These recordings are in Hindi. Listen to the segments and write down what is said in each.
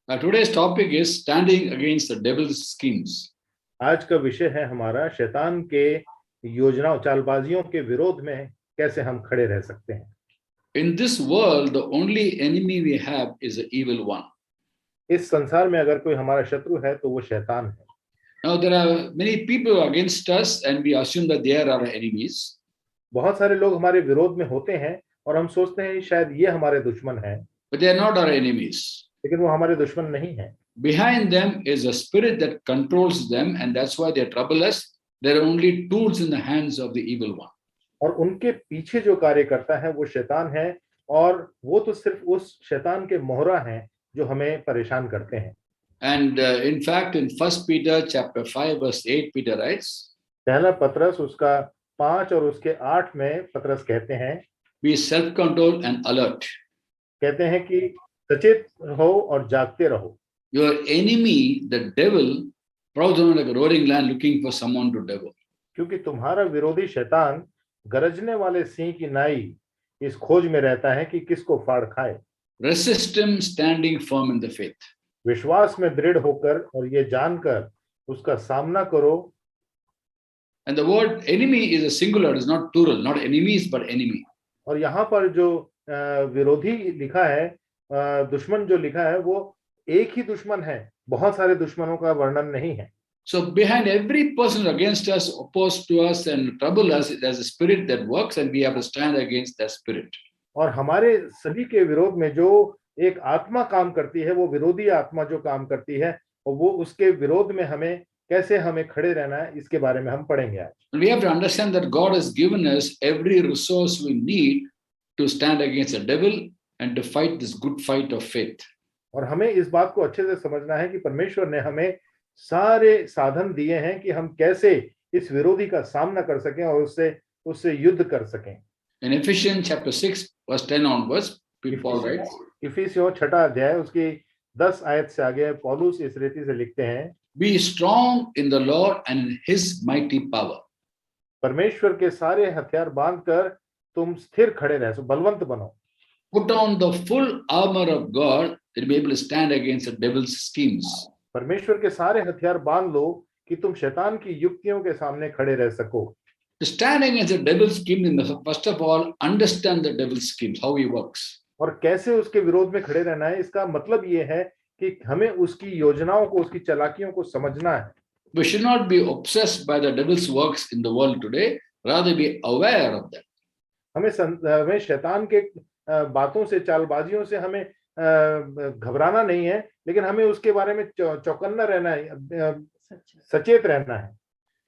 Today's topic is standing against the devil's schemes. आज का विषय है हमारा शैतान के योजनाओं चालबाजियों के विरोध में कैसे हम खड़े रह सकते हैं। In this world, the only enemy we have is the evil one. इस संसार में अगर कोई हमारा शत्रु है तो वो शैतान है। Now there are many people against us and we assume that they are our enemies. बहुत सारे लोग हमारे विरोध में होते हैं और हम सोचते हैं शायद ये हमारे दुश्मन हैं, But they are not our enemies. लेकिन वो हमारे दुश्मन नहीं हैं। Behind them is a spirit that controls them, and that's why they trouble us. They are only tools in the hands of the evil one. और उनके पीछे जो कार्य करता है वो शैतान है और वो तो सिर्फ उस शैतान के मोहरा हैं जो हमें परेशान करते हैं। And in fact, in 1 Peter chapter 5 verse 8, Peter writes, पहला पत्रस उसका 5 और उसके 8 में पत्रस कहते हैं, be self-controlled and alert. कहते हैं कि सचेत रहो और जागते रहो। Your enemy, the devil, prowls around like a roaring lion looking for someone to devour. क्योंकि तुम्हारा विरोधी शैतान गरजने वाले सिंह की नाई इस खोज में रहता है कि किसको फाड़ खाए। Resist him, standing firm in the faith. विश्वास में दृढ़ होकर और ये जानकर उसका सामना करो। And the word enemy is a singular, it's not plural, not enemies but enemy. और यहाँ पर जो विरोधी लिखा है, दुश्मन जो लिखा है वो एक ही दुश्मन है, बहुत सारे दुश्मनों का वर्णन नहीं है। So behind every person against us, opposed to us and trouble us, there's a spirit that works and we have to stand against that spirit. और हमारे सभी के विरोध में जो एक आत्मा काम करती है, वो विरोधी आत्मा जो काम करती है, और वो उसके विरोध में हमें कैसे हमें खड़े रहना है, इसके बारे में हम पढ़ेंगे आज। We have to understand that God has given us every resource we need to stand against the devil and to fight this good fight of faith. और हमें इस बात को अच्छे से समझना है कि परमेश्वर ने हमें सारे साधन दिए हैं कि हम कैसे इस विरोधी का सामना कर सकें और उससे युद्ध कर सकें। In Ephesians chapter 6 verse 10 onwards, Paul writes, इफिसियों 6 अध्याय उसकी 10 आयत से आगे पौलुस इस रीति से लिखते हैं, be strong in the Lord and in his mighty power. परमेश्वर के सारे हथियार बांधकर तुम स्थिर खड़े रहो, बलवंत बनो। Put on the full armor of God to be able to stand against the devil's schemes. परमेश्वर के सारे हथियार बांध लो कि तुम शैतान की युक्तियों के सामने खड़े रह सको। To stand against the devil's scheme, you must first of all understand the devil's schemes, how he works. और कैसे उसके विरोध में खड़े रहना है, इसका मतलब ये है कि हमें उसकी योजनाओं को, उसकी चालाकियों को समझना है। We should not be obsessed by the devil's works in the world today, rather be aware of them. हमें शैतान के बातों से, चालबाजियों से हमें घबराना नहीं है, लेकिन हमें उसके बारे में चौकन्ना रहना है, सचेत रहना है।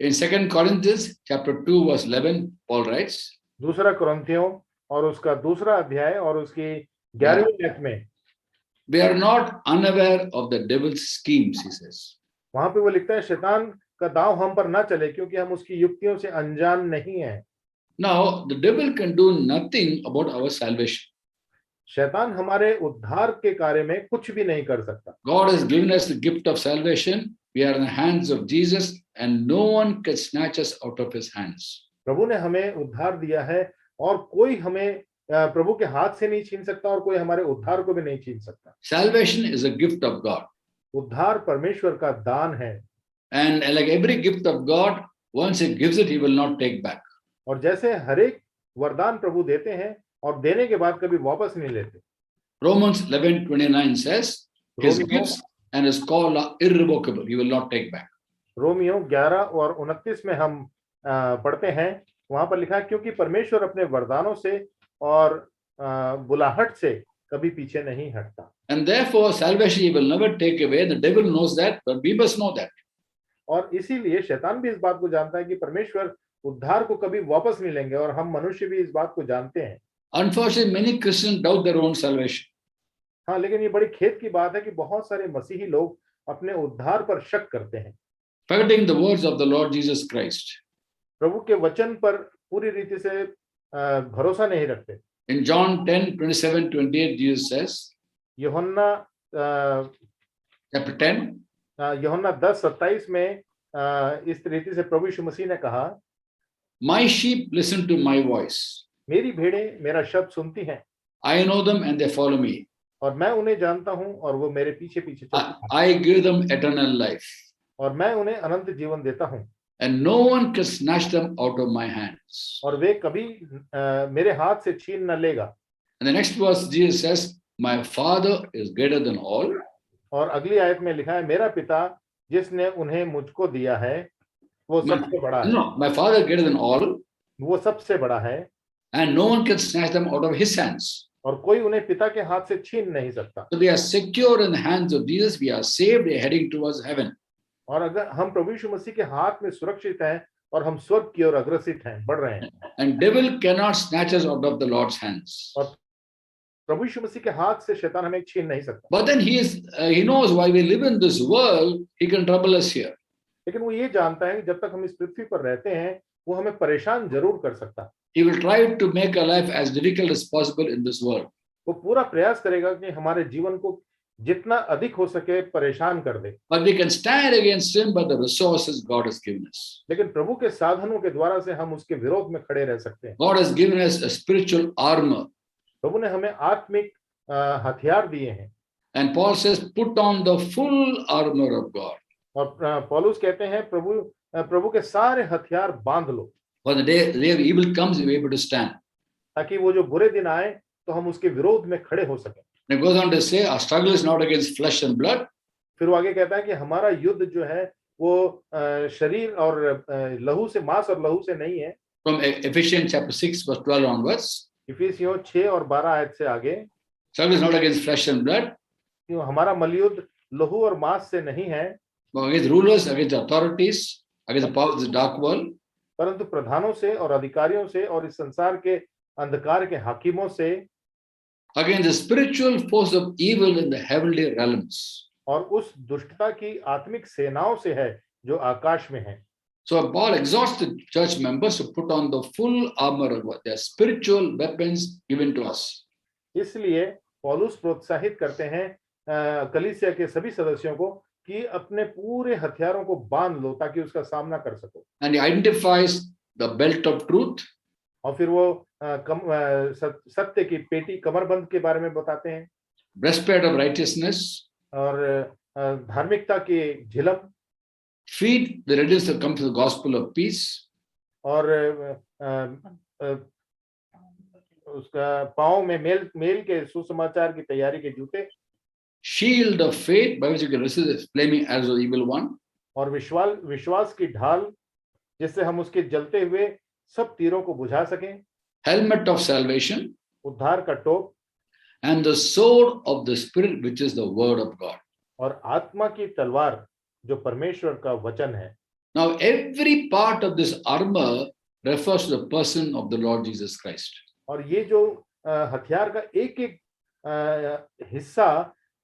In 2 Corinthians chapter 2 verse 11, Paul writes, दूसरा कुरिन्थियों और उसका 2 अध्याय और उसकी 11वीं आयत में, we are not unaware of the devil's schemes, he says. वहां पे वो लिखता है, शैतान का दांव हम पर ना चले क्योंकि हम उसकी युक्तियों से अनजान नहीं हैं। Now, the devil can do nothing about our salvation. शैतान हमारे उद्धार के कार्य में कुछ भी नहीं कर सकता। God has given us the gift of salvation. We are in the hands of Jesus and no one can snatch us out of his hands. प्रभु ने हमें उद्धार दिया है और कोई हमें प्रभु के हाथ से नहीं छीन सकता और कोई हमारे उद्धार को भी नहीं छीन सकता। Salvation is a gift of God. उद्धार परमेश्वर का दान है। And like every gift of God, once he gives it, he will not take back. और जैसे हर एक वरदान प्रभु देते हैं और देने के बाद कभी वापस नहीं लेते। Romans 11:29 says, his gifts and his call are irrevocable. He will not take back. Romeo 11 और 29 में हम पढ़ते हैं, वहां पर लिखा है, क्योंकि परमेश्वर अपने वरदानों से और बुलाहट से कभी पीछे नहीं हटता। And therefore salvation he will never take away. The devil knows that, but we must know that. और इसीलिए शैतान भी इस बात को जानता है कि परमेश्वर उद्धार को कभी वापस नहीं लेंगे और हम मनुष्य भी इस बात को जानते हैं। Unfortunately, many Christians doubt their own salvation. हाँ, लेकिन ये बड़ी खेद की बात है कि बहुत सारे मसीही लोग अपने उद्धार पर शक करते हैं, Forgetting the words of the Lord Jesus Christ. प्रभु के वचन पर पूरी रीति से भरोसा नहीं रखते। In John 10:27-28, Jesus says, यूहन्ना chapter 10, यूहन्ना 10:27 में इस रीति से प्रभु यीशु मसीह ने कहा, my sheep listen to my voice. मेरी भेड़ें मेरा शब्द सुनती हैं I know them and they follow me. और मैं उन्हें जानता हूं और वो मेरे पीछे पीछे चलते हैं, I give them eternal life, और मैं उन्हें अनंत जीवन देता हूं, and no one can snatch them out of my hands. और वे कभी मेरे हाथ से छीन न लेगा. And the next verse, Jesus says, my Father is greater than all. और अगली आयत में लिखा है, मेरा पिता जिसने उन्हें मुझको दिया है वो सबसे बड़ा है. No, my Father is greater than all, वो सबसे बड़ा है, and no one can snatch them out of his hands. और कोई उन्हें पिता के हाथ से छीन नहीं सकता. So they are secure in the hands of Jesus. We are saved. We are heading towards heaven. और अगर हम प्रभु यीशु मसीह के हाथ में सुरक्षित हैं और हम स्वर्ग की ओर अग्रसित हैं, बढ़ रहे हैं. And devil cannot snatch us out of the Lord's hands. और प्रभु यीशु मसीह के हाथ से शैतान हमें छीन नहीं सकता. But then he knows while we live in this world, he can trouble us here. लेकिन वो ये जानता है कि जब तक हम इस पृथ्वी पर रहते हैं वो हमें परेशान जरूर कर सकता है. He will try to make our life as difficult as possible in this world. वो पूरा प्रयास करेगा कि हमारे जीवन को जितना अधिक हो सके परेशान कर दे. But we can stand against him by the resources God has given us. लेकिन प्रभु के साधनों के द्वारा से हम उसके विरोध में खड़े रह सकते हैं. God has given us a spiritual armor. प्रभु ने हमें आत्मिक हथियार दिए हैं. And Paul says, put on the full armor of God. और पौलुस कहते हैं प्रभु के सारे हथियार बांध लो, For the day of evil comes, you'll be able to stand. ताकि वो जो बुरे दिन आए तो हम उसके विरोध में खड़े हो सकें. And it goes on to say, our struggle is not against flesh and blood. फिर वो आगे कहता है कि हमारा युद्ध जो है वो शरीर और लहू से, मांस और लहू से नहीं है. From Ephesians chapter 6 verse 12 onwards. इफिसियों 6 और 12 आयत से आगे, Struggle is not against flesh and blood, क्यों हमारा मलयुद्ध लहू और मांस से नहीं है, but against rulers, against authorities, against the powers of the dark world, परंतु प्रधानों से और अधिकारियों से और इस संसार के अंधकार के हाकिमों से, against the spiritual force of evil in the heavenly realms. और उस दुष्टता की आत्मिक सेनाओं से है जो आकाश में है. So Paul exhorts the church members to put on the full armor of God, their spiritual weapons given to us. इसलिए पौलुस प्रोत्साहित करते हैं कलीसिया के सभी सदस्यों को कि अपने पूरे हथियारों को बांध लो ताकि उसका सामना कर सको. And he identifies the belt of truth, और फिर वो सत्य की पेटी कमरबंद के बारे में बताते हैं, breastplate of righteousness, और धार्मिकता की झिलम, feet, the readiness to come to the gospel of peace, और उसका पाँव में मेल के सुसमाचार की तैयारी के जूते, shield of faith by which you can resist the flaming arrows of the evil one, और विश्वास की ढाल जिससे हम उसके जलते हुए सब तीरों को बुझा सकें, helmet of salvation, उद्धार का टोप, and the sword of the Spirit, which is the word of God. और आत्मा की तलवार जो परमेश्वर का वचन है. Now, every part of this armor refers to the person of the Lord Jesus Christ. और ये जो हथियार का एक एक हिस्सा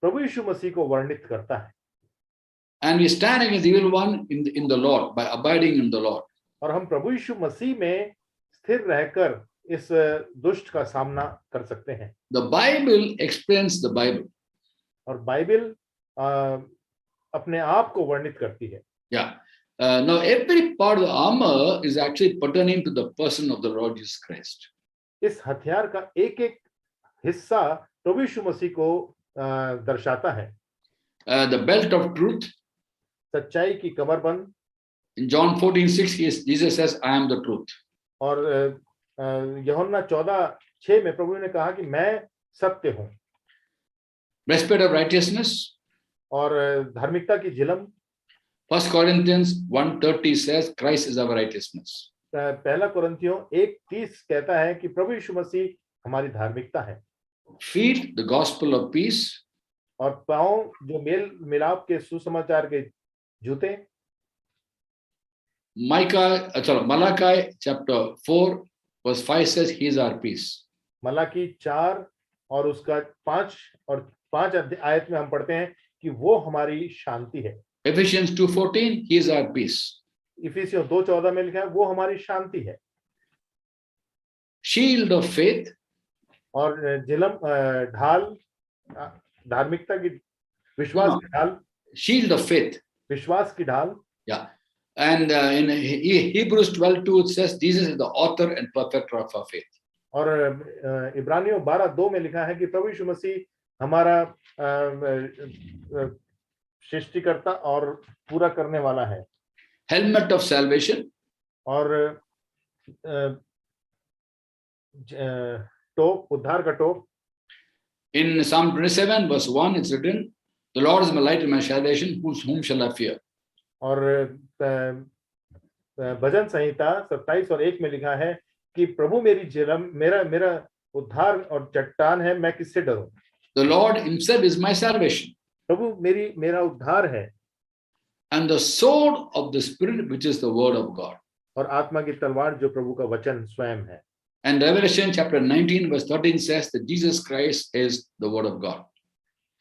प्रभु यीशु मसीह को वर्णित करता है. And we stand against the evil one in the Lord by abiding in the Lord. और हम प्रभु यीशु मसीह में स्थिर रहकर इस दुष्ट का सामना कर सकते हैं. The Bible explains the Bible. और बाइबल अपने आप को वर्णित करती है. Yeah. Now, every part of the armor is actually pertaining to the person of the Lord Jesus Christ. इस हथियार का एक एक हिस्सा प्रभु यीशु मसीह को दर्शाता है. The belt of truth. सच्चाई की कमरबंद. In John 14:6, Jesus says, I am the truth. और यूहन्ना 14:6 में प्रभु ने कहा कि मैं सत्य हूँ. Breastplate of righteousness. और धार्मिकता की झिलम. 1 Corinthians 1:30 says, Christ is our righteousness. पहला कुरिन्थियों 1:30 कहता है कि प्रभु यीशु मसीह हमारी धार्मिकता है. Feet, the gospel of peace. और पाँव जो मेल मिलाप के सुसमाचार के जूते. Malachi chapter 4 verse 5 says, He is our peace. Malachi 4 और उसका 5 आयत में हम पढ़ते हैं कि वो हमारी शांति है. Ephesians 2:14, He is our peace. इफिसियों 2:14 में लिखा है वो हमारी शांति है. Shield of faith. और झिलम ढाल धार्मिकता की, विश्वास की ढाल. Shield of faith. विश्वास की ढाल. Yeah. And in Hebrews 12:2 it says Jesus is the author and perfecter of our faith. और इब्रानियों 12:2 में लिखा है कि प्रभु यीशु मसीह हमारा सृष्टिकर्ता और पूरा करने वाला है। helmet of salvation, और टोप, उद्धार का टोप। in Psalm 27 verse 1 it's written, the Lord is my light and my salvation, whom shall I fear? और भजन संहिता 27 और 1 में लिखा है कि प्रभु मेरी झिलम, मेरा मेरा उद्धार और चट्टान है, मैं किससे डरूं? The Lord himself is my salvation. प्रभु मेरा उद्धार है। And the sword of the Spirit, which is the word of God. और आत्मा की तलवार जो प्रभु का वचन स्वयं है। And Revelation chapter 19 verse 13 says that Jesus Christ is the word of God.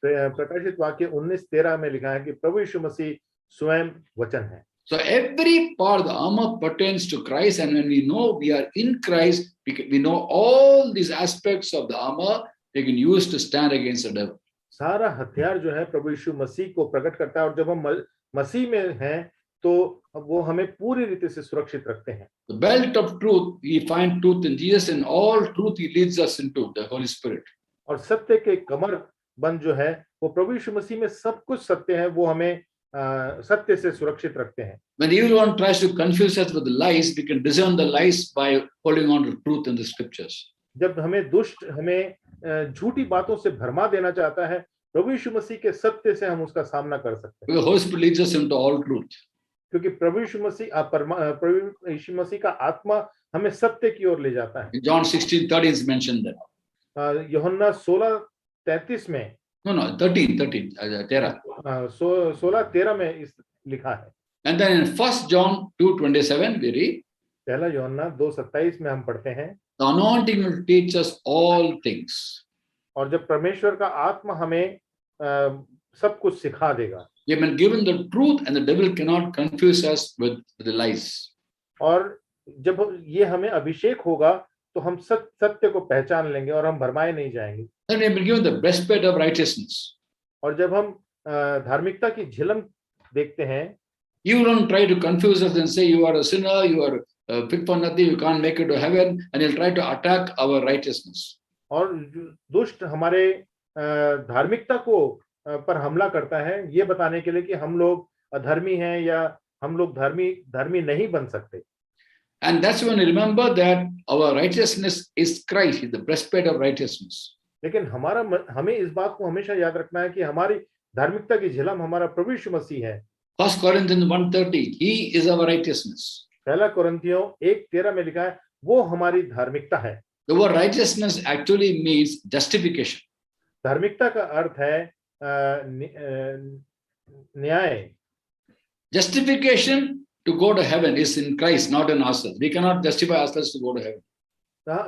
प्रकाशित वाक्य 19:13 में लिखा है कि प्रभु यीशु मसीह स्वयं वचन है। So every part of the armor pertains to Christ, and when we know we are in Christ, we know all these aspects of the armor we can use to stand against the devil. सारा हथियार जो है प्रभु यीशु मसीह को प्रकट करता है, और जब हम मसीह में हैं तो वो हमें पूरी रीति से सुरक्षित रखते हैं। The belt of truth, we find truth in Jesus, and all truth he leads us into the Holy Spirit. और सत्य के कमर बंद जो है वो प्रभु यीशु मसीह में सब कुछ सत्य है, वो हमें सत्य से सुरक्षित रखते हैं। When evil one tries to confuse us with the lies, we can discern the lies by holding on to truth in the scriptures. जब हमें दुष्ट हमें झूठी बातों से भरमा देना चाहता है, प्रभु यीशु मसीह के सत्य से हम उसका सामना कर सकते हैं। The Holy Spirit leads us into all truth. क्योंकि प्रभु यीशु मसीह का आत्मा हमें सत्य की ओर ले जाता है। In John 16:30 is mentioned that. यूहन्ना 16:33 में 16:13 में इस लिखा है। And then in 1 John 2:27 we read, पहला यूहन्ना 2:27 में हम पढ़ते हैं, the anointing will teach us all things. और जब परमेश्वर का आत्मा हमें सब कुछ सिखा देगा। We have been given the truth, and the devil cannot confuse us with the lies. और जब ये हमें अभिषेक होगा तो हम सत्य को पहचान लेंगे और हम भरमाए नहीं जाएंगे। Then we have been given the breastplate of righteousness. और जब हम धार्मिकता की झिलम देखते हैं, You don't try to confuse us and say you are a sinner, you are fit for nothing, you can't make it to heaven, and he'll try to attack our righteousness. और दुष्ट हमारे धार्मिकता को पर हमला करता है ये बताने के लिए कि हम लोग अधर्मी हैं या हम लोग धर्मी नहीं बन सकते। And that's when you remember that our righteousness is Christ, is the breastplate of righteousness. लेकिन हमें इस बात को हमेशा याद रखना है कि हमारी धार्मिकता की झिलम हमारा प्रभु यीशु मसीह है। 1 Corinthians 1:30, he is our righteousness. पहला कोरिन्थियों 1:13 में लिखा है वो हमारी धार्मिकता है। The word righteousness actually means justification. धार्मिकता का अर्थ है न्याय। Justification to go to heaven is in Christ, not in ourselves. We cannot justify ourselves to go to heaven.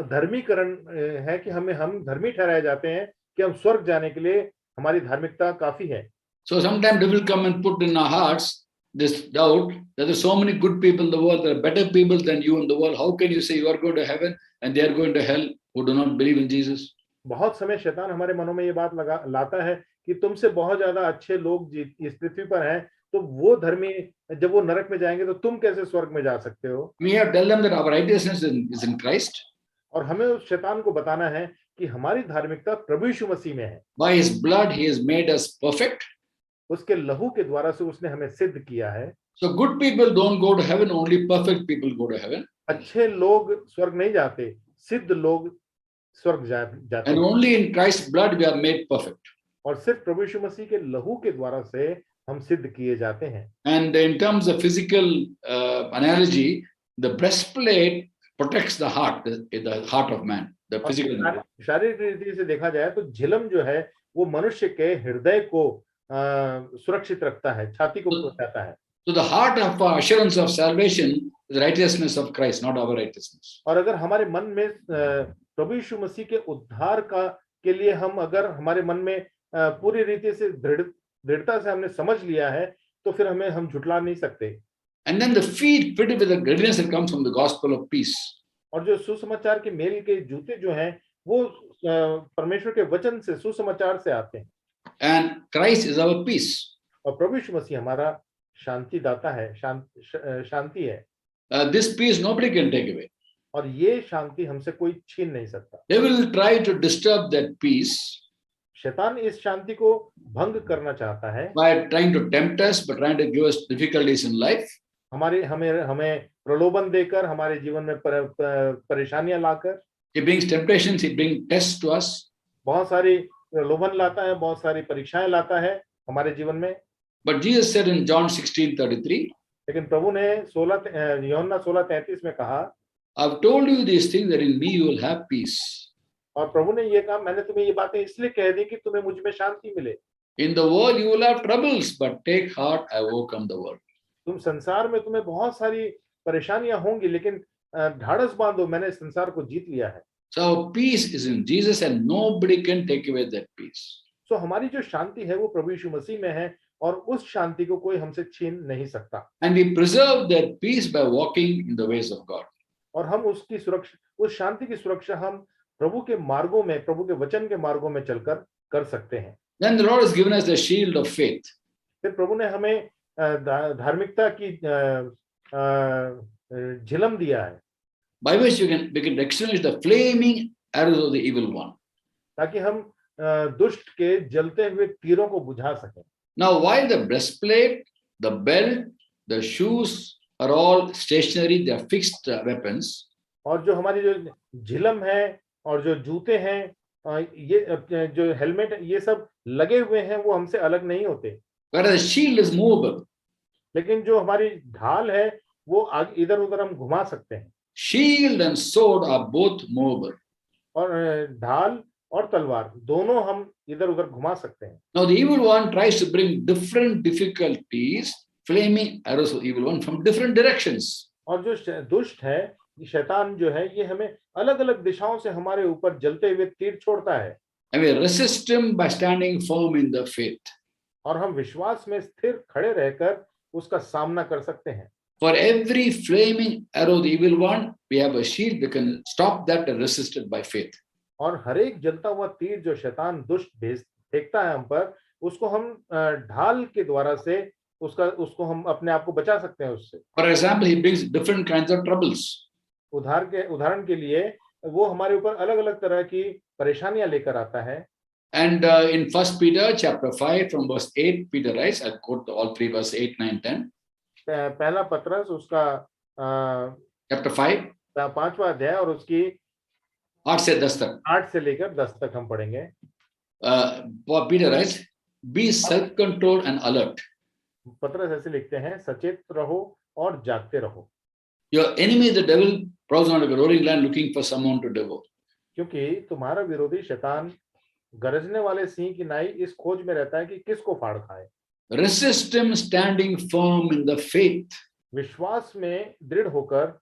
धर्मीकरण है कि हम धर्मी ठहराए जाते हैं कि हम स्वर्ग जाने के लिए हमारी धार्मिकता काफी है। So sometimes they will come and put in our hearts this doubt that there are so many good people in the world, there are better people than you in the world. How can you say you are going to heaven and they are going to hell who do not believe in Jesus? बहुत समय शैतान हमारे मनों में ये बात लाता है कि तुमसे बहुत ज्यादा अच्छे लोग इस पृथ्वी पर हैं, तो वो धर्मी जब वो नरक में जाएंगे तो तुम कैसे स्वर्ग में जा सकते हो? We have to tell them that our righteousness is in Christ. और हमें उस शैतान को बताना है कि हमारी धार्मिकता प्रभु यीशु मसीह में है। By his blood he has made us perfect. उसके लहू के द्वारा से उसने हमें सिद्ध किया है। So good people don't go to heaven, only perfect people go to heaven. अच्छे लोग स्वर्ग नहीं जाते, सिद्ध लोग स्वर्ग जाते And only in Christ's blood we are made perfect. और सिर्फ प्रभु यीशु मसीह के लहू के द्वारा से हम सिद्ध किए जाते हैं। And in terms of physical analogy, the breastplate protects the heart of man, the physical man. शारीरिक रीति से देखा जाए तो झिलम जो है वो मनुष्य के हृदय को सुरक्षित रखता है, छाती को बचाता है। So the heart of assurance of salvation is the righteousness of Christ, not our righteousness. और अगर हमारे मन में प्रभु यीशु मसीह के उद्धार के लिए अगर हमारे मन में पूरी रीति से दृढ़ता से हमने समझ लिया है तो फिर हम झुठला नहीं सकते। And then the feet fitted with the readiness that comes from the gospel of peace. और जो सुसमाचार के मेल के जूते जो हैं वो परमेश्वर के वचन से सुसमाचार से आते हैं। And Christ is our peace. और प्रभु यीशु मसीह हमारा शांति दाता है, शांति है। This peace nobody can take away. और ये शांति हमसे कोई छीन नहीं सकता। They will try to disturb that peace. शैतान इस शांति को भंग करना चाहता है by trying to tempt us, but trying to give us difficulties in life. हमें हमें प्रलोभन देकर, हमारे जीवन में परेशानियां लाकर. He brings temptations, he brings tests to us. बहुत सारी प्रलोभन लाता है, बहुत सारी परीक्षाएं लाता है हमारे जीवन में. But Jesus said in John 16:33, लेकिन प्रभु ने यूहन्ना 16:33 में कहा, I've told you these things that in me you will have peace. और प्रभु ने ये कहा, मैंने तुम्हें ये बातें इसलिए कह दी कि तुम्हें मुझ में शांति मिले. In the world you will have troubles, but take heart, I overcome the world. तुम संसार में तुम्हें बहुत सारी परेशानियां होंगी, लेकिन ढाढ़स बांधो, मैंने संसार को जीत लिया है. So peace is in Jesus and nobody can take away that peace. So हमारी जो शांति है वो प्रभु यीशु मसीह में है, और उस शांति को कोई हमसे छीन नहीं सकता. And we preserve that peace by walking in the ways of God. और हम उसकी सुरक्षा, उस शांति की सुरक्षा हम प्रभु के मार्गों में, प्रभु के वचन के मार्गों में चलकर कर सकते हैं. Then the Lord has given us the shield of faith. फिर प्रभु ने हमें धार्मिकता की झिलम दिया है, By which we can extinguish the flaming arrows of the evil one. ताकि हम दुष्ट के जलते हुए तीरों को बुझा सकें. Now, while the breastplate, the belt, the shoes are all stationary, they are fixed weapons. और जो हमारी जो झिलम है और जो जूते हैं, ये जो हेलमेट, ये सब लगे हुए हैं, वो हमसे अलग नहीं होते. Whereas the shield is movable. लेकिन जो हमारी ढाल है वो इधर उधर हम घुमा सकते हैं. Shield and sword are both movable. और ढाल और तलवार दोनों हम इधर उधर घुमा सकते हैं. Now the evil one tries to bring different difficulties, flaming arrows of evil one from different directions. और जो दुष्ट है, शैतान जो है, ये हमें अलग अलग दिशाओं से हमारे ऊपर जलते हुए तीर छोड़ता है. And we resist him by standing firm in the faith. और हम विश्वास में स्थिर खड़े रहकर उसका सामना कर सकते हैं. For every flaming arrow of the evil one, we have a shield. We can stop that and resist it by faith. और हर एक जलता हुआ तीर जो शैतान दुष्ट फेंकता है हम पर, उसको हम ढाल के द्वारा से उसको हम अपने आप को बचा सकते हैं उससे. For example, he brings different kinds of troubles. उदाहरण के लिए वो हमारे ऊपर अलग अलग तरह की परेशानियां लेकर आता है. And in 1 Peter chapter 5 from verse 8, Peter writes, I'll quote all three, verse 8, 9, 10. पहला पत्रस उसका Chapter 5. 5वां अध्याय और उसकी 8 से 10 तक. 8 से लेकर 10 तक हम पढ़ेंगे. Peter writes, be self-controlled and alert. पत्रस ऐसे लिखते हैं, सचेत रहो और जागते रहो. Your enemy, the devil, prowls around like a roaring lion looking for someone to devour. क्योंकि तुम्हारा विरोधी शैतान गरजने वाले सिंह की नाई इस खोज में रहता है कि किसको फाड़ खाए. Resist him standing firm in the faith. विश्वास में दृढ़ होकर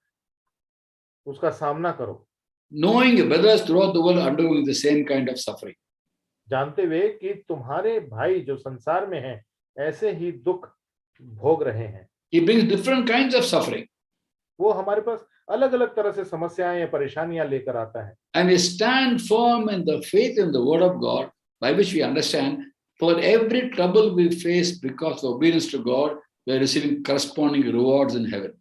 उसका सामना करो. Knowing your brothers throughout the world are undergoing the same kind of suffering. जानते हुए कि तुम्हारे भाई जो संसार में हैं ऐसे ही दुख भोग रहे हैं. He brings different kinds of suffering. वो हमारे पास अलग अलग तरह से समस्याएं या परेशानियां लेकर आता है. And we stand firm in the faith in the word of God, by which we understand for every trouble we face because of obedience to God, we are receiving corresponding rewards in heaven.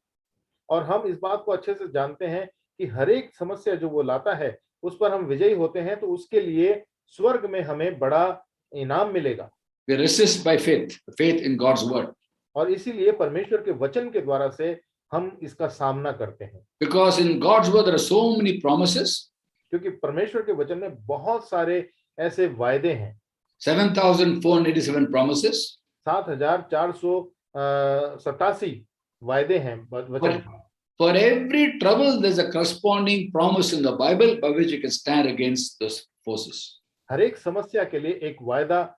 और हम इस बात को अच्छे से जानते हैं कि हर एक समस्या जो वो लाता है उस पर हम विजयी होते हैं, तो उसके लिए स्वर्ग में हमें बड़ा इनाम मिलेगा. We resist by faith, faith in God's word. और इसीलिए परमेश्वर के वचन के द्वारा से हम इसका सामना करते हैं. Because in God's word there are so many promises. क्योंकि परमेश्वर के वचन में बहुत सारे ऐसे वायदे हैं. 7,487 promises. 7,487 वायदे हैं वचन. For every trouble there's a corresponding promise in the Bible by which you can stand against those forces. हर एक समस्या के लिए एक वायदा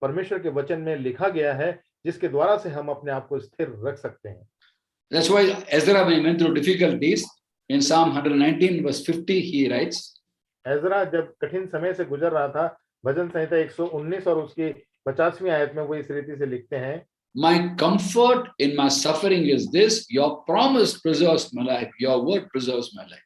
परमेश्वर के वचन में लिखा गया है जिसके द्वारा से हम अपने आप को स्थिर रख सकते हैं. That's why Ezra, when he went through difficulties, in Psalm 119 verse 50 he writes, Ezra जब कठिन समय से गुजर रहा था, भजन संहिता 119 और उसकी 50वीं आयत में वो इस रीति से लिखते हैं, My comfort in my suffering is this, your promise preserves my life, your word preserves my life.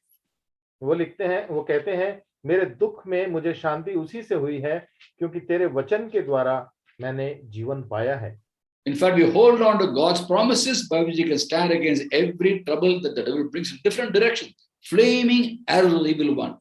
वो लिखते हैं, वो कहते हैं, मेरे दुख में मुझे शांति उसी से हुई है क्योंकि तेरे वचन के द्वारा मैंने जीवन पाया है. In fact, we hold on to God's promises by which you can stand against every trouble that the devil brings in different directions, flaming arrows of the evil one.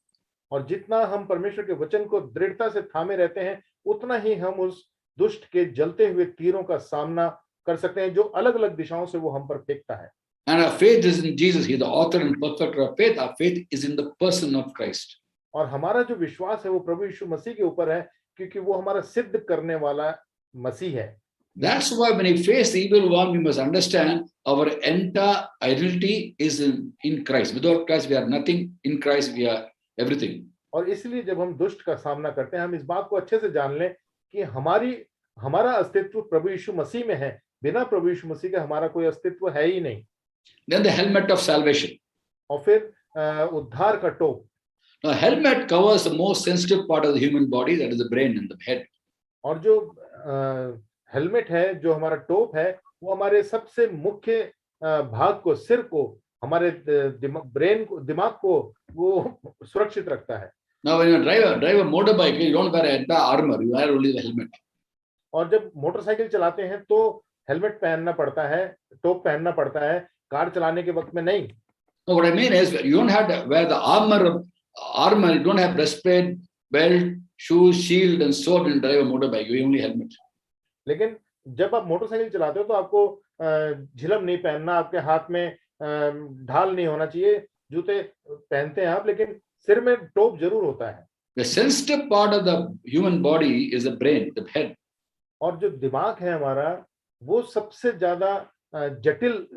और जितना हम परमेश्वर के वचन को दृढ़ता से थामे रहते हैं, उतना ही हम उस दुष्ट के जलते हुए तीरों का सामना कर सकते हैं, जो अलग अलग दिशाओं से वो हम पर फेंकता है। And our faith is in Jesus. He is the author and perfecter of faith. Our faith is in the person of Christ. और हमारा जो विश्वास है वो प्रभु यीशु मसीह के ऊपर है, क्योंकि वो हमारा सिद्ध करने वाला मसीह है। That's why when we face the evil one, we must understand our entire identity is in Christ. Without Christ, we are nothing. In Christ, we are everything. और इसलिए जब हम दुष्ट का सामना करते हैं, हम इस बात को अच्छे से जान लें कि हमारा अस्तित्व प्रभु यीशु मसीह में है। बिना प्रभु यीशु मसीह के हमारा कोई अस्तित्व है ही नहीं। Then the helmet of salvation. और फिर उद्धार का टोप। Now, helmet covers the most sensitive part of the human body, that is the brain and the head. और जो हेलमेट है, जो हमारा टोप है, वो हमारे सबसे मुख्य भाग को, सिर को, हमारे ब्रेन को, दिमाग को वो सुरक्षित रखता है। Now, when you drive a motorbike, you don't wear an entire armor, you wear only the helmet. और जब मोटरसाइकिल चलाते हैं तो हेलमेट पहनना पड़ता है, टोप पहनना पड़ता है, कार चलाने के वक्त में नहीं। No, what I mean is, you don't have to wear the armor, you don't have breastplate, belt, shoes, shield, and sword and drive a motorbike. You only helmet. लेकिन जब आप मोटरसाइकिल चलाते हो तो आपको झिलम नहीं पहनना, आपके हाथ में ढाल नहीं होना चाहिए, जूते पहनते हैं आप, लेकिन सिर में टोप जरूर होता है। The sensitive part of the human body is the brain, the head. और जो दिमाग है हमारा, वो सबसे ज्यादा जटिल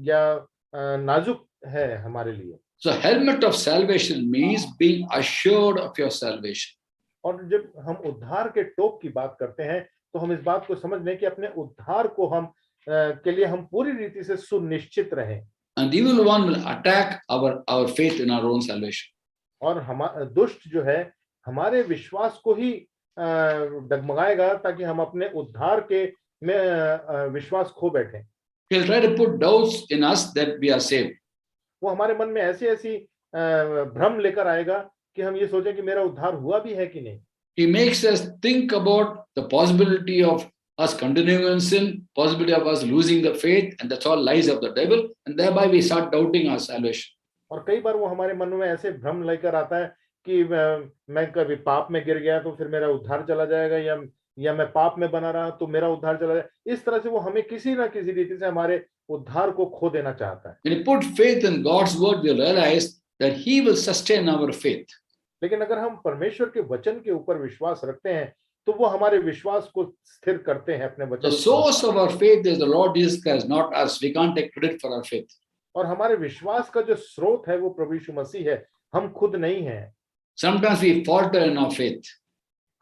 या नाजुक है हमारे लिए। So helmet of salvation means being assured of your salvation. और जब हम उद्धार के टोप की बात करते हैं तो हम इस बात को समझ लें कि अपने उद्धार को हम के लिए हम पूरी रीति से सुनिश्चित रहें। And the evil one will attack our faith in our own salvation. और हमारा दुष्ट जो है हमारे विश्वास को ही डगमगाएगा, ताकि हम अपने उद्धार के में विश्वास खो बैठें। He'll try to put doubts in us that we are saved. वो हमारे मन में ऐसी भ्रम लेकर आएगा कि हम ये सोचें कि मेरा उद्धार हुआ भी है कि नहीं। He makes us think about the possibility of us continuing in sin, possibility of us losing the faith, and that's all lies of the devil, and thereby we start doubting our salvation. और कई बार वो हमारे मन में ऐसे भ्रम लेकर आता है कि मैं कभी पाप में गिर गया तो फिर मेरा उद्धार चला जाएगा, या मैं पाप में बना रहा तो मेरा उद्धार चला जाएगा। इस तरह से वो हमें किसी ना किसी रीति से हमारे उद्धार को खो देना चाहता है। When you put faith in God's word, we realize that He will sustain our faith. लेकिन अगर हम परमेश्वर के वचन के ऊपर विश्वास रखते हैं तो वो हमारे विश्वास को स्थिर करते हैं अपने वचन। The source of our faith is the Lord Jesus Christ, not us. We can't take credit for our faith. और हमारे विश्वास का जो स्रोत है वो प्रभु यीशु मसीह है, हम खुद नहीं हैं। Sometimes we falter in our faith.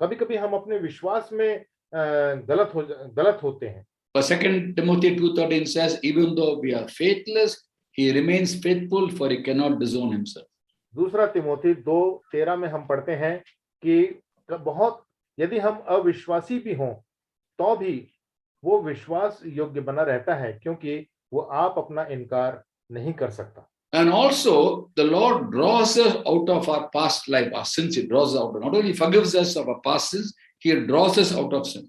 कभी-कभी हम अपने विश्वास में गलत होते हैं। But 2 Timothy 2:13 says, even though we are faithless, He remains faithful, for He cannot disown Himself. दूसरा तिमोथी 2:13 में हम पढ़ते हैं कि बहुत यदि हम अविश्वासी भी हों तो भी वो विश्वास योग्य बना रहता है, क्योंकि वो आप अपना इनकार नहीं कर सकता। And also, the Lord draws us out of our past life, our sins. He draws us out. Not only forgives us of our past sins, He draws us out of sin.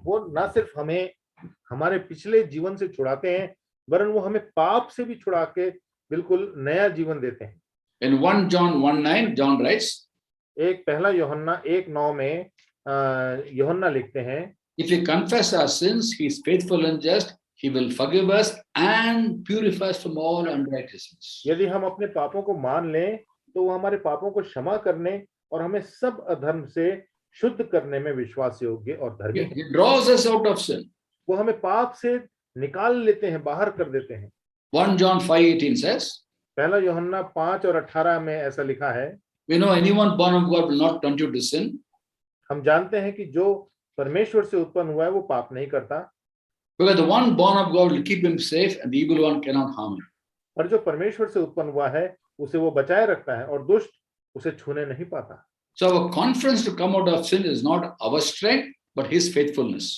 वो ना सिर्फ हमें हमारे पिछले जीवन से छुड़ाते हैं, वरन वो हमें पाप से भी छुड़ा के बिल्कुल नया जीवन देते हैं। In 1 John 1:9, John writes, एक पहला यूहन्ना 1:9 में यूहन्ना लिखते हैं, if we confess our sins, He is faithful and just. He will forgive us and purify us from all unrighteousness. यदि हम अपने पापों को मान लें तो वो हमारे पापों को क्षमा करने और हमें सब अधर्म से शुद्ध करने में विश्वास योग्य और धर्मी है। He draws us out of sin. वो हमें पाप से निकाल लेते हैं, बाहर कर देते हैं। 1 John 5:18 says, पहला यूहन्ना 5 और 18 में ऐसा लिखा है, we know anyone born of God will not tempt you to sin. हम जानते हैं कि जो परमेश्वर से उत्पन्न हुआ है वो पाप नहीं करता, Because the one born of God will keep him safe and the evil one cannot harm him. और जो परमेश्वर से उत्पन्न हुआ है उसे वो बचाए रखता है और दुष्ट उसे छूने नहीं पाता। So our confidence to come out of sin is not our strength, but His faithfulness.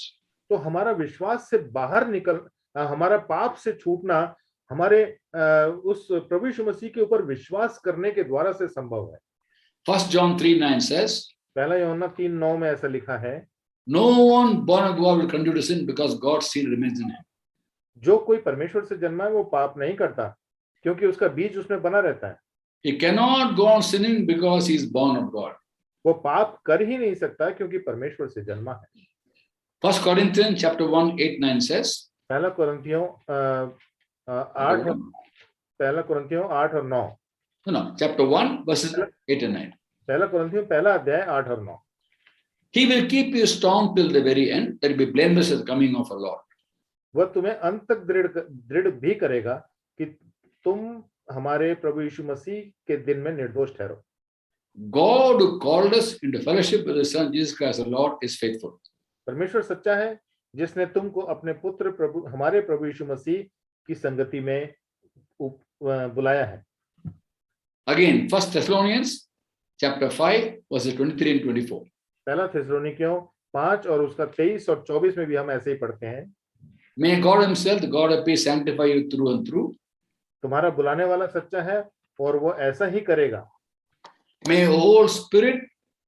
तो हमारा विश्वास से बाहर निकल, हमारा पाप से छूटना हमारे उस प्रभु यीशु मसीह के ऊपर विश्वास करने के द्वारा से संभव है। 1 John 3:9 says, पहला यूहन्ना 3:9 में ऐसा लिखा है, no one born of God will continue to sin because God's seed remains in him. जो कोई परमेश्वर से जन्मा है वो पाप नहीं करता, क्योंकि उसका बीज उसमें बना रहता है। He cannot go on sinning because he is born of God. वो पाप कर ही नहीं सकता क्योंकि परमेश्वर से जन्मा है। 1 Corinthians chapter 1, 8, 9 says, पहला कुरिन्थियों 8 और 9। no, chapter 1, verses 8 and 9. पहला कुरिन्थियों पहला अध्याय 8 और 9। He will keep you strong till the very end, that you be blameless at the coming of our Lord. वह तुम्हें अंत तक दृढ़ भी करेगा कि तुम हमारे प्रभु यीशु मसीह के दिन में निर्दोष ठहरो। God who called us into fellowship with His Son Jesus Christ the Lord is faithful. परमेश्वर सच्चा है, जिसने तुमको अपने पुत्र हमारे प्रभु यीशु मसीह की संगति में बुलाया है। Again, 1 Thessalonians chapter 5, verses 23 and 24. पहला थिस्सलुनीकियों 5 और उसका 23 और 24 में भी हम ऐसे ही पढ़ते हैं। May God Himself, the God of peace, sanctify you through and through. तुम्हारा बुलाने वाला सच्चा है और वो ऐसा ही करेगा। May your whole spirit,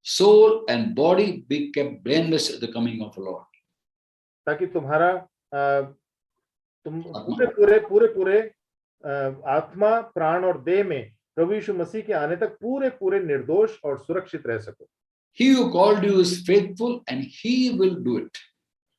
soul and body be kept blameless at the coming of the Lord. ताकि तुम पूरे आत्मा, प्राण और देह में प्रभु यीशु मसीह के आने तक पूरे निर्दोष और सुरक्षित रह सको। He who called you is faithful and He will do it.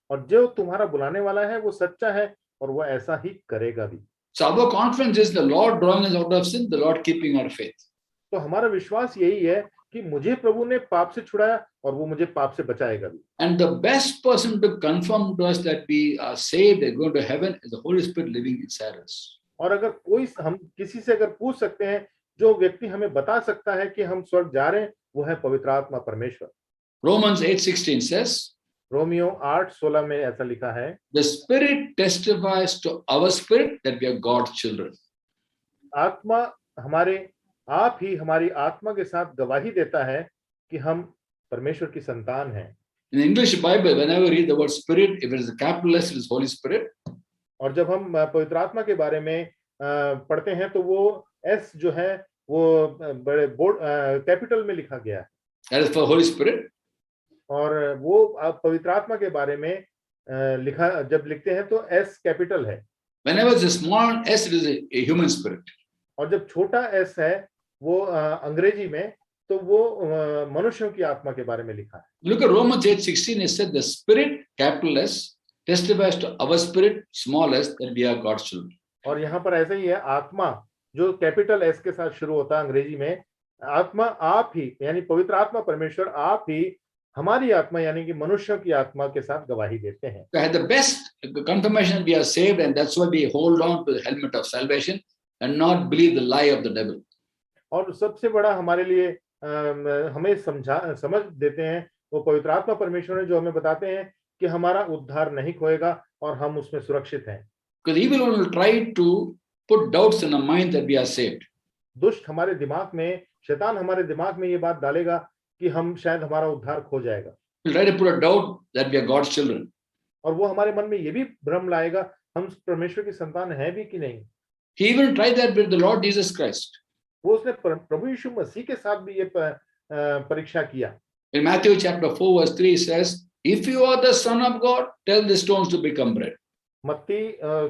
और जो तुम्हारा बुलाने वाला है वो सच्चा है और वो ऐसा ही करेगा भी। So our confidence is the Lord drawing us out of sin, the Lord keeping our faith. तो हमारा विश्वास यही है कि मुझे प्रभु ने पाप से छुड़ाया और वो मुझे पाप से बचाएगा भी। And the best person to confirm to us that we are saved and going to heaven is the Holy Spirit living inside us. और अगर हम किसी से अगर पूछ सकते हैं, जो व्यक्ति हमें बता सकता है कि हम स्वर्ग जा रहे हैं, वो है पवित्र आत्मा परमेश्वर। Romans 8:16 says, रोमियो 8:16 में ऐसा लिखा है, the Spirit testifies to our spirit that we are God's children. आत्मा आप ही हमारी आत्मा के साथ गवाही देता है कि हम परमेश्वर की संतान हैं। In the English Bible, whenever you read the word Spirit, if it is a capital S, it is Holy Spirit. और जब हम पवित्र आत्मा के बारे में पढ़ते हैं तो वो एस जो है वो बड़े बोल्ड कैपिटल में लिखा गया है। That is for Holy Spirit. और वो पवित्र आत्मा के बारे में जब लिखते हैं तो एस कैपिटल है। Whenever it's a small s, it is a human spirit. और जब छोटा एस है वो अंग्रेजी में, तो वो मनुष्यों की आत्मा के बारे में लिखा है। Look at Romans 8:16. It said the Spirit, capital S, testifies to our spirit, small s, that we are God's children. और यहाँ पर ऐसा ही है, आत्मा जो कैपिटल एस के साथ शुरू होता है अंग्रेजी में, आत्मा आप ही यानी पवित्र आत्मा परमेश्वर आप ही हमारी आत्मा यानी कि मनुष्यों की आत्मा के साथ गवाही देते हैं। The best confirmation we are saved, and that's why we hold on to the helmet of salvation and not believe the lie of the devil. और सबसे बड़ा हमारे लिए हमें समझ देते हैं वो पवित्र आत्मा परमेश्वर है, जो हमें बताते हैं कि हमारा उद्धार नहीं खोएगा और हम उसमें सुरक्षित हैं। Because evil will try to put doubts in our mind that we are saved. दुष्ट हमारे दिमाग में, शैतान हमारे दिमाग में ये बात डालेगा कि हम शायद हमारा उद्धार खो जाएगा। He'll try to put a doubt that we are God's children. और वो हमारे मन में ये भी भ्रम लाएगा हम परमेश्वर की संतान हैं भी कि नहीं। He even tried that with the Lord Jesus Christ. वो उसने प्रभु यीशु मसीह के साथ भी ये परीक्षा किया। In Matthew chapter 4 verse 3 says, if you are the Son of God, tell the stones to become bread. मत्ती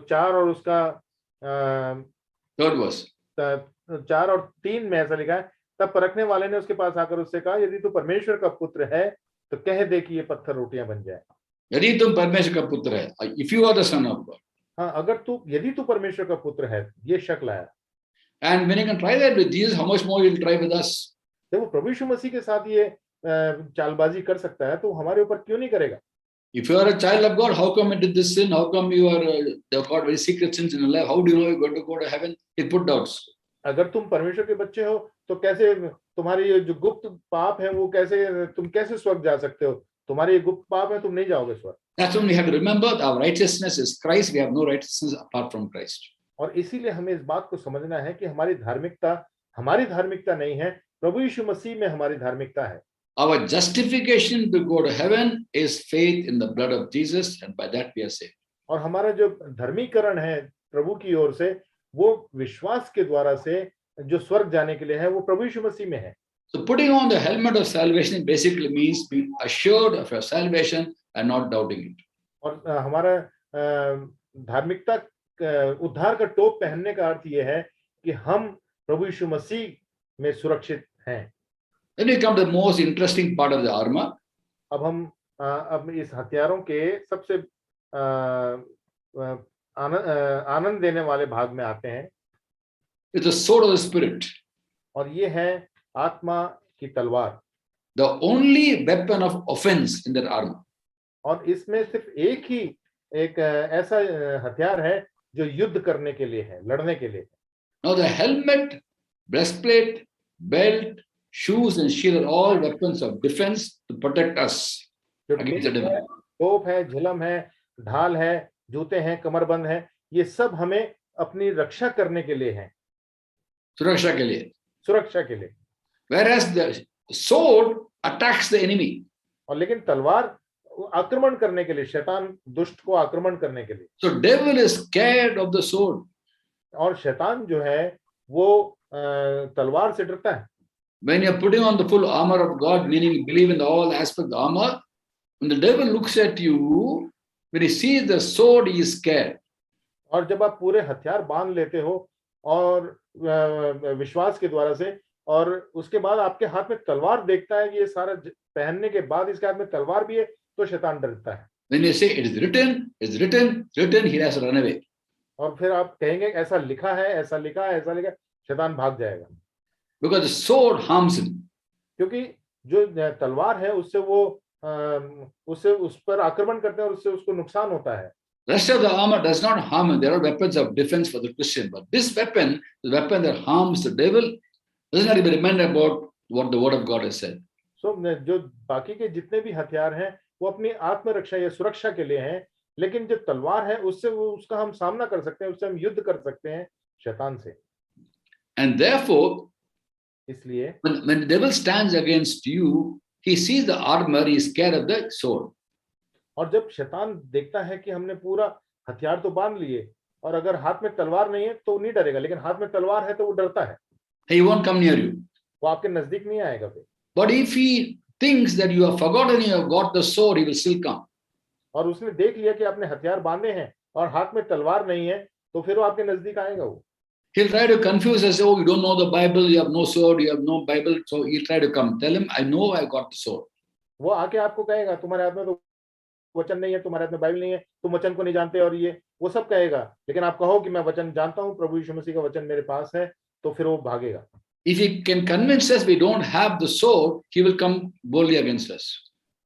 4 और उसका Third verse. 4 और 3 में ऐसा लिखा है, तब परखने वाले ने उसके पास आकर उससे कहा, यदि तू परमेश्वर का पुत्र है तो कह दे कि ये पत्थर रोटियां बन जाए। यदि तुम परमेश्वर का पुत्र है, if you are the Son of God. हाँ, यदि तू परमेश्वर का पुत्र है, ये शक लाया। And when you can try that with Jesus, how much more you'll try with us? जब वो प्रभु यीशु मसीह के साथ ये चालबाजी कर सकता है, तो हमारे ऊपर क्यों नहीं करेगा? If you are a child of God, how come you did this sin? How come you are got very secret sins in your life? How do you know you're going to go to heaven? It put doubts. अगर तुम परमेश्वर के बच्चे हो तो कैसे तुम्हारी ये जो गुप्त पाप है वो तुम कैसे स्वर्ग जा सकते हो? तुम्हारे ये गुप्त पाप है, तुम नहीं जाओगे स्वर्ग। That's when we have to remember our righteousness is Christ. We have no righteousness apart from Christ. और इसीलिए हमें इस बात को समझना है कि हमारी धार्मिकता नहीं है, प्रभु यीशु मसीह में हमारी धार्मिकता है। Our justification to go to heaven is faith in the blood of Jesus, and by that we are saved. और हमारा जो धर्मीकरण है प्रभु की ओर से, वो विश्वास के द्वारा से जो स्वर्ग जाने के लिए है, वो प्रभु यीशु मसीह में है। So putting on the helmet of salvation basically means being assured of your salvation and not doubting it. और हमारा धार्मिकता उद्धार का टोप पहनने का अर्थ ये है कि हम प्रभु यीशु मसीह में सुरक्षित हैं। Then we come to the most interesting part of the armor. अब हम अब इस हथियारों के सबसे आनंद देने वाले भाग में आते हैं। It's the sword of the Spirit, और ये है आत्मा की तलवार। the only weapon of offense in that armor. और इसमें सिर्फ एक ही एक ऐसा हथियार है जो युद्ध करने के लिए है, लड़ने के लिए। Now the helmet, breastplate, belt, shoes and shield are all weapons of defense to protect us जो against the devil. टोप है, झिलम है, ढाल है, जूते हैं, कमरबंद है, ये सब हमें अपनी रक्षा करने के लिए हैं, सुरक्षा के लिए। सुरक्षा के लिए। Whereas the sword attacks the enemy. और लेकिन तलवार आक्रमण करने के लिए, शैतान दुष्ट को आक्रमण करने के लिए। So devil is scared of the sword. और शैतान जो है वो तलवार से डरता है। When you are putting on the full armor of God, meaning you believe in all aspects of the armor, when the devil looks at you, when he sees the sword, he is scared. और जब आप पूरे हथियार बांध लेते हो और विश्वास के द्वारा से, और उसके बाद आपके हाथ में तलवार देखता है, ये सारा पहनने के बाद इसके हाथ में तलवार भी है, तो शैतान डरता है। When you say it is written, it's written, written, he has to run away. और फिर आप कहेंगे ऐसा लिखा है, ऐसा लिखा है, ऐसा लिखा है, शैतान भाग जाएगा। Because the sword harms him. क्योंकि जो तलवार है उससे वो उससे उस पर आक्रमण करते हैं और उससे उसको नुकसान होता है। Rest of the armor does not harm him. There are weapons of defense for the Christian, but this weapon, the weapon that harms the devil, does not even remember about what the word of God has said. So जो बाकी के जितने भी हथियार हैं वो अपनी आत्मरक्षा या सुरक्षा के लिए हैं, लेकिन जो तलवार है उससे वो उसका हम सामना कर सकते हैं, उससे हम युद्ध कर सकते हैं शैतान से। And therefore, इसलिए when the devil stands against you, he sees the armor, he is scared of the sword. और जब शैतान देखता है कि हमने पूरा हथियार तो बांध लिए और अगर हाथ में तलवार नहीं है तो नहीं डरेगा, लेकिन हाथ में तलवार है तो वो डरता है। He won't come near you. वो आपके नजदीक नहीं आएगा फिर। But if he thinks that you have forgotten you have got the sword, he will still come. और उसने देख लिया कि आपने हथियार बांधे हैं और हाथ में तलवार नहीं है, तो फिर वो आपके नजदीक आएगा। वो He'll try to confuse us. Oh, you don't know the Bible, you have no sword, you have no Bible. So he'll try to come. Tell him, I know I got the sword. वो आके आपको कहेगा तुम्हारे हाथ में तो वचन नहीं है, तुम्हारे हाथ में बाइबल नहीं है, तुम वचन को नहीं जानते, और ये वो सब कहेगा। लेकिन आप कहो कि मैं वचन जानता हूँ, प्रभु यीशु मसीह का वचन मेरे पास है, तो फिर वो भागेगा। If he can convince us we don't have the sword, he will come boldly against us.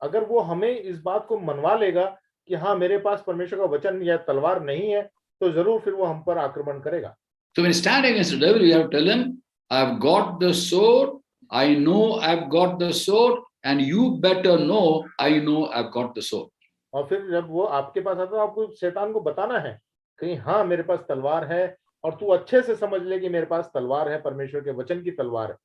अगर वो हमें इस बात को मनवा लेगा कि हाँ मेरे पास परमेश्वर का वचन या तलवार नहीं है, तो जरूर फिर वो हम पर आक्रमण करेगा। So when you stand against the devil, you have to tell him, I've got the sword, I know I've got the sword, and you better know I know I've got the sword. और फिर जब वो आपके पास आता है, आपको शैतान को बताना है कि हाँ मेरे पास तलवार है, और तू अच्छे से समझ ले कि मेरे पास तलवार है, परमेश्वर के वचन की तलवार है।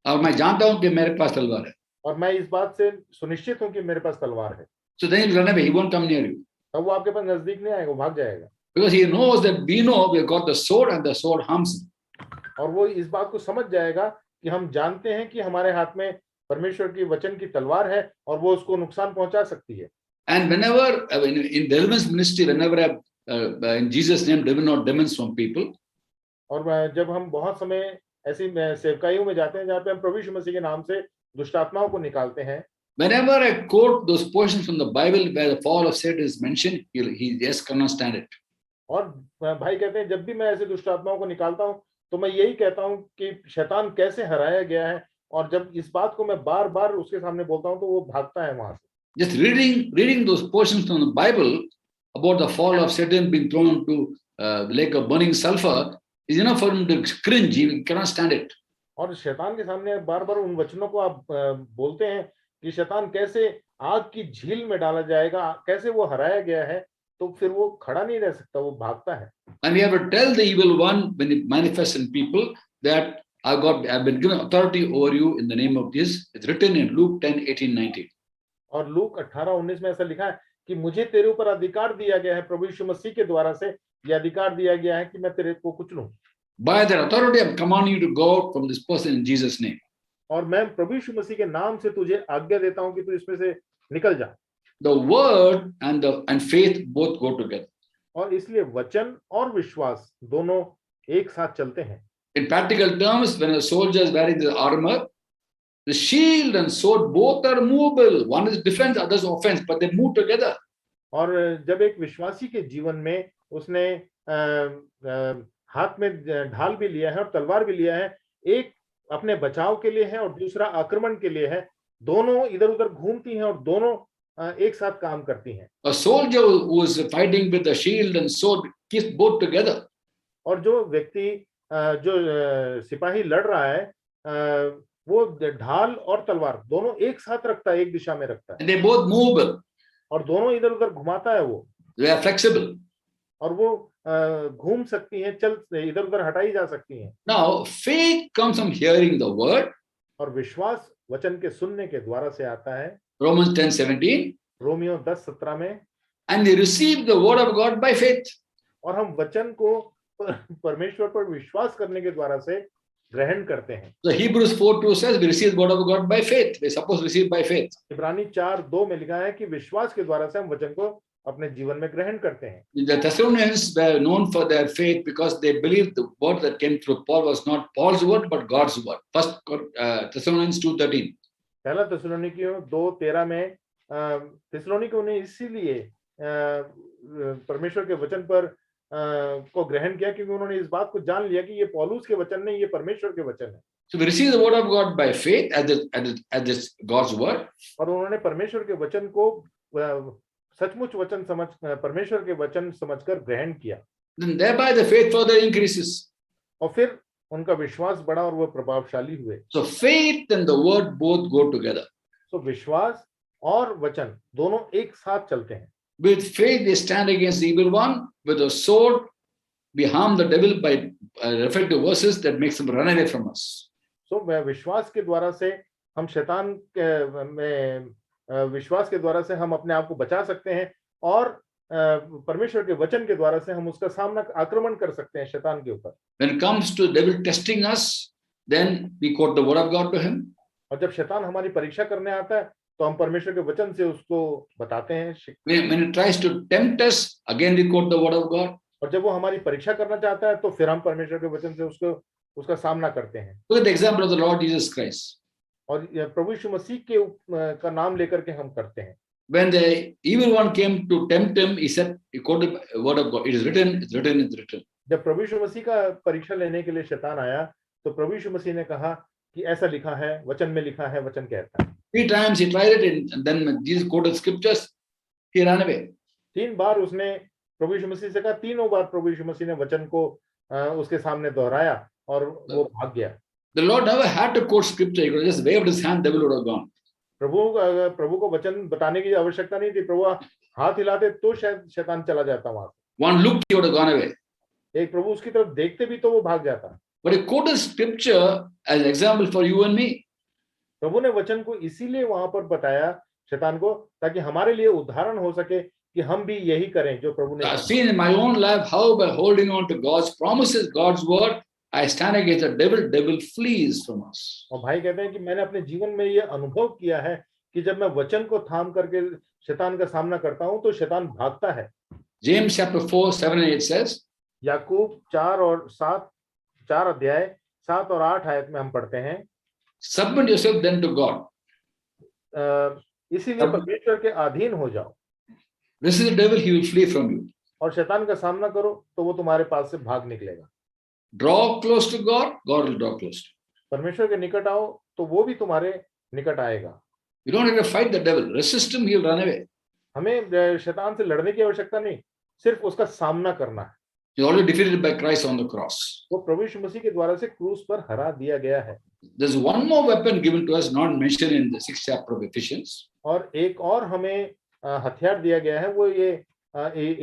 और मैं जानता हूं कि मेरे पास तलवार है। और मैं इस बात से सुनिश्चित हूं कि मेरे पास तलवार है। So then he'll run away, he won't come near you. तब वो आपके पास नजदीक नहीं आएगा, वो भाग जाएगा। Because he knows that we know we've got the sword and the sword harms him. और वो इस बात को समझ जाएगा कि हम जानते हैं कि हमारे हाथ में परमेश्वर की वचन की तलवार है और वो उसको नुकसान पहुंचा सकती है। And whenever in deliverance ministry, whenever in Jesus' name driven out demons from people, और जब हम बहुत समय ऐसी सेवकाइयों में जाते हैं जहाँ पे हम प्रभु यीशु मसीह के नाम से दुष्ट आत्माओं को निकालते हैं, whenever I quote those portions from the Bible where the fall of Satan is mentioned, he just cannot stand it. और भाई कहते हैं जब भी मैं ऐसे दुष्ट आत्माओं को निकालता हूँ तो मैं यही कहता हूँ कि शैतान कैसे हराया गया है, और जब इस बात को मैं बार बार उसके सामने बोलता हूँ तो वो भागता है वहां से। Just reading those portions from the Bible about the fall of Satan being thrown into the lake of burning sulfur is enough for him to cringe. He cannot stand it. और शैतान के सामने बार बार उन वचनों को आप बोलते हैं कि शैतान कैसे आग की झील में डाला जाएगा, कैसे वो हराया गया है, तो फिर वो खड़ा नहीं रह सकता, वो भागता है। And we have to tell the evil one when it manifests in people that I've been given authority over you in the name of this. It's written in Luke 10:18-19. और लूक 18:19 में ऐसा लिखा है कि मुझे तेरे ऊपर अधिकार दिया गया है, प्रभु यीशु मसीह के द्वारा से यह अधिकार दिया गया है कि मैं तेरे को कुचलूं। By that authority, I'm commanding you to go out from this person in Jesus' name. और मैं प्रभु यीशु मसीह के नाम से तुझे आज्ञा देता हूं कि तू इसमें से निकल जा। The word and faith both go together. और इसलिए वचन और विश्वास दोनों एक साथ चलते हैं। In practical terms, when a soldier is wearing the armor, the shield and sword both are movable. One is defense, other is offense, but they move together. और जब एक विश्वासी के जीवन में उसने हाथ में ढाल भी लिया है और तलवार भी लिया है, एक अपने बचाव के लिए है और दूसरा आक्रमण के लिए है, दोनों इधर उधर घूमती हैं और दोनों एक साथ काम करती हैं। A soldier who is fighting with the shield and sword keeps both together. और जो व्यक्ति जो सिपाही लड़ रहा है वो ढाल और तलवार दोनों एक साथ रखता है, एक दिशा में रखता है। And they both movable. और दोनों इधर उधर घुमाता है वो। They are flexible. और वो घूम सकती हैं, चल इधर उधर हटाई जा सकती हैं। Now, faith comes from hearing the word. और विश्वास वचन के सुनने के द्वारा से आता है। Romans 10:17. रोमियो 10:17 में। And they receive the word of God by faith. और हम वचन को परमेश्वर पर विश्वास करने के द्वारा से ग्रहण करते हैं। So Hebrews 4:2 says we receive the word of God by faith. We are supposed to receive by faith. इब्रानी 4:2 में लिखा है कि विश्वास के द्वारा से हम वचन को अपने जीवन में ग्रहण करते हैं। The Thessalonians were known for their faith because they believed the word that came through Paul was not Paul's word but God's word. First Thessalonians 2:13. पहला थिस्सलुनीकियों 2:13 में थिस्सलुनीकियों ने इसीलिए परमेश्वर के वचन पर को ग्रहण किया क्योंकि उन्होंने इस बात को जान लिया कि ये पौलुस के वचन नहीं, ये परमेश्वर के वचन है। So we receive the word of God by faith as this God's word. और उन्होंने परमेश्वर के वचन को सचमुच वचन समझ परमेश्वर के वचन समझकर ग्रहण किया। Then thereby the faith further increases. और फिर उनका विश्वास बढ़ा और वो प्रभावशाली हुए। So faith and the word both go together. तो विश्वास और वचन दोनों एक साथ चलते हैं। With faith they stand against the evil one. With a sword we harm the devil by reflective verses that makes him run away from us. So विश्वास के द्वारा से हम शैतान में विश्वास के द्वारा से हम अपने आप को बचा सकते हैं और परमेश्वर के वचन के द्वारा से हम उसका सामना आक्रमण कर सकते हैं शैतान के ऊपर। When it comes to devil testing us, then we quote the word of God to him. और जब शैतान हमारी परीक्षा करने आता है तो हम परमेश्वर के वचन से उसको बताते हैं। When it tries to tempt us, again we quote the word of God. और जब वो हमारी परीक्षा करना चाहता है तो फिर हम परमेश्वर के वचन से उसका सामना करते हैं। Look at the example of the Lord Jesus Christ. और प्रभु यीशु मसीह के का नाम लेकर के हम करते हैं। When the evil one came to tempt him, he said, he quoted the word of God. It is written, it's written, it's written. जब प्रभु यीशु मसीह का परीक्षा लेने के लिए शैतान आया तो प्रभु यीशु मसीह ने कहा कि ऐसा लिखा है, वचन में लिखा है, वचन कहता है। 3 times he tried it, and then when Jesus quoted scriptures, he ran away. 3 बार उसने प्रभु यीशु मसीह से कहा, तीनों बार प्रभु यीशु मसीह ने वचन को उसके सामने दोहराया और वो भाग गया। The Lord never had to quote scripture. He could have just waved his hand, the devil would have gone. प्रभु को वचन बताने की आवश्यकता नहीं थी। प्रभु हाथ हिलाते तो शायद शैतान चला जाता वहां से। One look, he would have gone away. एक प्रभु उसकी तरफ देखते भी तो वो भाग जाता। But he quoted scripture as an example for you and me. प्रभु ने वचन को इसीलिए वहां पर बताया शैतान को ताकि हमारे लिए उदाहरण हो सके कि हम भी यही करें जो प्रभु ने। I've seen in my own life how by holding on to God's promises, God's word, I stand against the devil, devil flees from us. और भाई कहते हैं कि मैंने अपने जीवन में ये अनुभव किया है कि जब मैं वचन को थाम करके शैतान का सामना करता हूं तो शैतान भागता है। James chapter 4, 7 and 8 says, याकूब 4 अध्याय 7 और 8 आयत में हम पढ़ते हैं, submit yourself then to God. इसीलिए परमेश्वर के अधीन हो जाओ। Resist the devil, he will flee from you. और शैतान का सामना करो तो वो तुम्हारे पास से भाग निकलेगा। Draw close to God, God will draw close to you. परमेश्वर के निकट आओ तो वो भी तुम्हारे निकट आएगा। You don't have to fight the devil. Resist him, he'll run away. हमें शैतान से लड़ने की आवश्यकता नहीं, सिर्फ उसका सामना करना है। He's already defeated by Christ on the cross. वो प्रभु यीशु मसीह के द्वारा से क्रूस पर हरा दिया गया है। There's one more weapon given to us, not mentioned in the 6th chapter of Ephesians. और एक और हमें हथियार दिया गया है, वो ये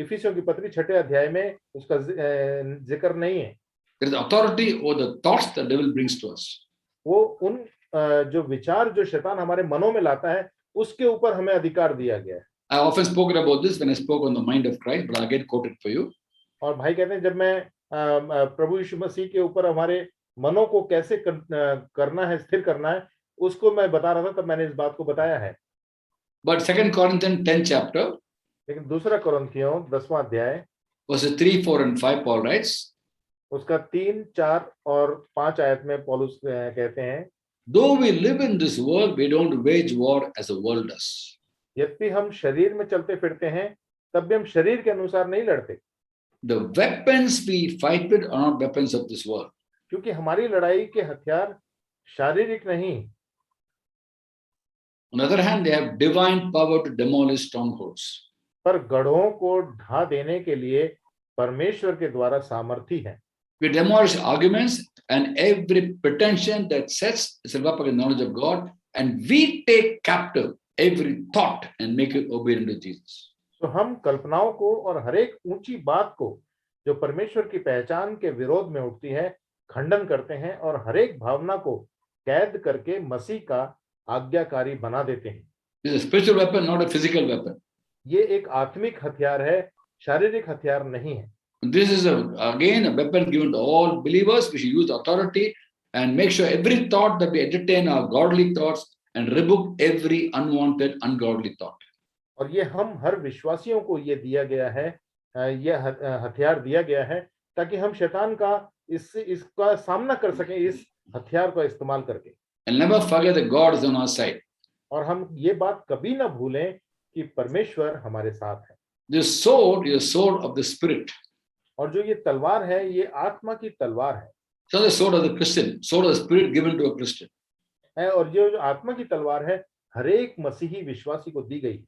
इफिसियों की पत्री 6 अध्याय में उसका जिक्र नहीं है। There is authority over the thoughts the devil brings to us. वो उन जो विचार जो शैतान हमारे मनों में लाता है उसके ऊपर हमें अधिकार दिया गया है। I often spoken about this when I spoke on the mind of Christ, but I'll again quote it for you. और भाई कहते हैं जब मैं प्रभु यीशु मसीह के ऊपर हमारे मनों को कैसे करना है, स्थिर करना है, उसको मैं बता रहा था तब मैंने इस बात को बताया है। But 2 Corinthians 10 chapter, लेकिन 2 कुरिन्थियों 10वां अध्याय verses 3, 4 and 5, Paul writes, उसका 3, 4 और 5 आयत में पौलुस कहते हैं, Though we live in this world, we don't wage war as the world does. यद्यपि हम शरीर में चलते फिरते हैं, तब भी हम शरीर के अनुसार नहीं लड़ते, The weapons we fight with are not weapons of this world. क्योंकि हमारी लड़ाई के हथियार शारीरिक नहीं, On the other hand, they have divine power to demolish strongholds. पर गढ़ों को ढा देने के लिए परमेश्वर के द्वारा सामर्थी है। We demolish arguments and every pretension that sets itself up against the knowledge of God, and we take captive every thought and make it obedient to Jesus. तो हम कल्पनाओं को और हर एक ऊंची बात को जो परमेश्वर की पहचान के विरोध में उठती है खंडन करते हैं और हर एक भावना को कैद करके मसीह का आज्ञाकारी बना देते हैं। This is a spiritual weapon, not a physical weapon. ये एक आत्मिक हथियार है, शारीरिक हथियार नहीं है। This is again a weapon given to all believers. We should use authority and make sure every thought that we entertain are godly thoughts and rebuke every unwanted, ungodly thought. और ये हम हर विश्वासियों को ये दिया गया है, ये हथियार दिया गया है ताकि हम शैतान का इसका सामना कर सकें, इस हथियार का इस्तेमाल करके। And never forget that God is on our side. और हम ये बात कभी ना भूलें कि परमेश्वर हमारे साथ है। This sword is a sword of the Spirit. और जो ये तलवार है, ये आत्मा की तलवार है। So the sword of the Christian, sword of the Spirit given to a Christian. और जो आत्मा की तलवार है, हर एक मसीही विश्वासी को दी गई।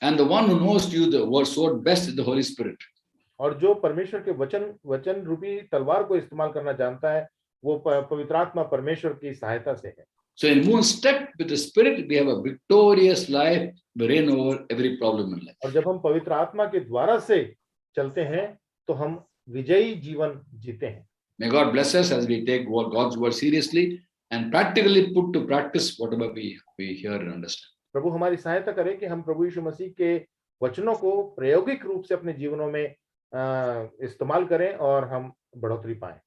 And the one who knows to use the word sword best is the Holy Spirit. और जो परमेश्वर के वचन रूपी तलवार को इस्तेमाल करना जानता है, वो पवित्र आत्मा परमेश्वर की सहायता से है। So in one step with the Spirit, we have a victorious life. We reign over every problem in life. और जब हम पवित्र आत्मा के द्वारा से चलते हैं, तो हम विजयी जीवन जीते हैं। May God bless us as we take God's word seriously and practically put to practice whatever we hear and understand. प्रभु हमारी सहायता करे कि हम प्रभु यीशु मसीह के वचनों को प्रायोगिक रूप से अपने जीवनों में इस्तेमाल करें और हम बढ़ोतरी पाएं।